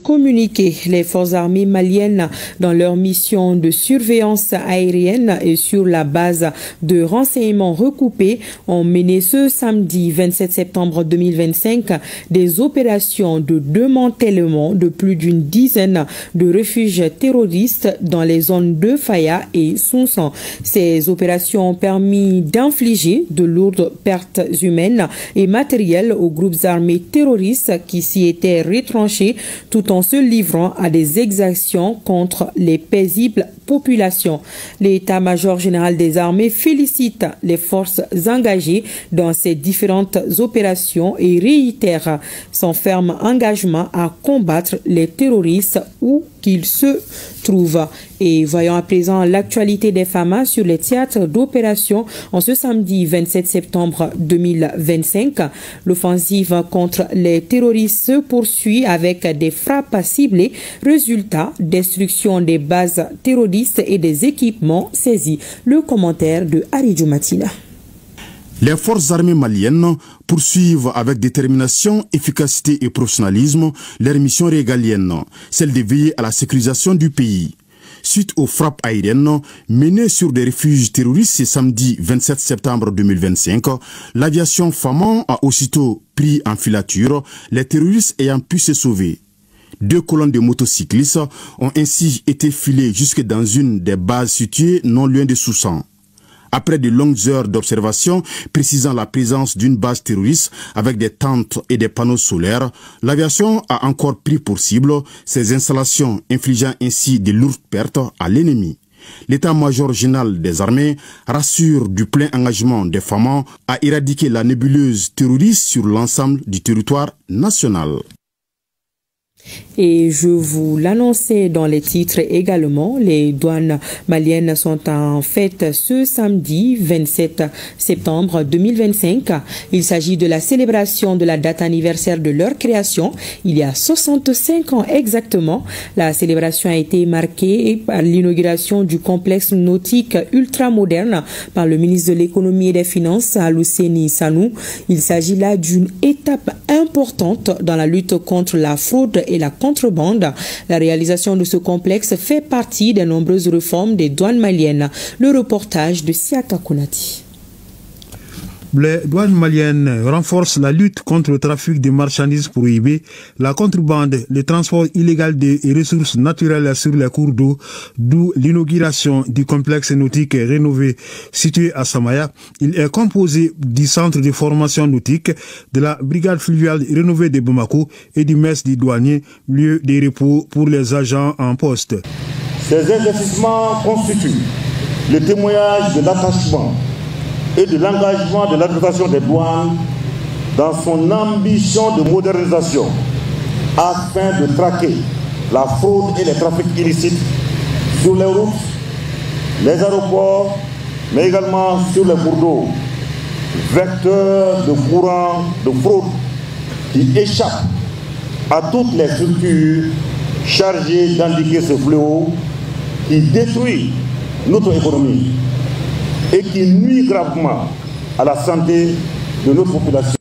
Communiquer les forces armées maliennes dans leur mission de surveillance aérienne et sur la base de renseignements recoupés ont mené ce samedi 27 septembre 2025 des opérations de démantèlement de plus d'une dizaine de refuges terroristes dans les zones de Faya et Sounsan. Ces opérations ont permis d'infliger de lourdes pertes humaines et matérielles aux groupes armés terroristes qui s'y étaient retranchés tout en se livrant à des exactions contre les paisibles populations. L'état-major général des armées félicite les forces engagées dans ces différentes opérations et réitère son ferme engagement à combattre les terroristes où qu'ils se trouvent. Et voyons à présent l'actualité des FAMA sur les théâtres d'opération en ce samedi 27 septembre 2025. L'offensive contre les terroristes se poursuit avec des frappes ciblées. Résultat, destruction des bases terroristes et des équipements saisis. Le commentaire de Aridjo Matina. Les forces armées maliennes poursuivent avec détermination, efficacité et professionnalisme leur mission régalienne, celle de veiller à la sécurisation du pays. Suite aux frappes aériennes menées sur des refuges terroristes ce samedi 27 septembre 2025, l'aviation FAMA a aussitôt pris en filature les terroristes ayant pu se sauver. 2 colonnes de motocyclistes ont ainsi été filées jusque dans une des bases situées non loin de Sounsan. Après de longues heures d'observation précisant la présence d'une base terroriste avec des tentes et des panneaux solaires, l'aviation a encore pris pour cible ces installations, infligeant ainsi de lourdes pertes à l'ennemi. L'état-major général des armées rassure du plein engagement des FAMA à éradiquer la nébuleuse terroriste sur l'ensemble du territoire national. Et je vous l'annonçais dans les titres également, les douanes maliennes sont en fête ce samedi 27 septembre 2025. Il s'agit de la célébration de la date anniversaire de leur création, il y a 65 ans exactement. La célébration a été marquée par l'inauguration du complexe nautique ultramoderne par le ministre de l'économie et des finances, Alousséni Sanou. Il s'agit là d'une étape importante dans la lutte contre la fraude et la contrebande. La réalisation de ce complexe fait partie des nombreuses réformes des douanes maliennes. Le reportage de Siaka Konati. Les douanes maliennes renforcent la lutte contre le trafic de marchandises prohibées, la contrebande, le transport illégal des ressources naturelles sur les cours d'eau, d'où l'inauguration du complexe nautique rénové situé à Samaya. Il est composé du centre de formation nautique, de la brigade fluviale rénovée de Bamako et du mess du douanier, lieu de repos pour les agents en poste. Ces investissements constituent le témoignage de l'attachement et de l'engagement de l'administration des douanes dans son ambition de modernisation afin de traquer la fraude et les trafics illicites sur les routes, les aéroports, mais également sur les cours d'eau, vecteurs de courants de fraude qui échappent à toutes les structures chargées d'indiquer ce fléau qui détruit notre économie et qui nuit gravement à la santé de notre population.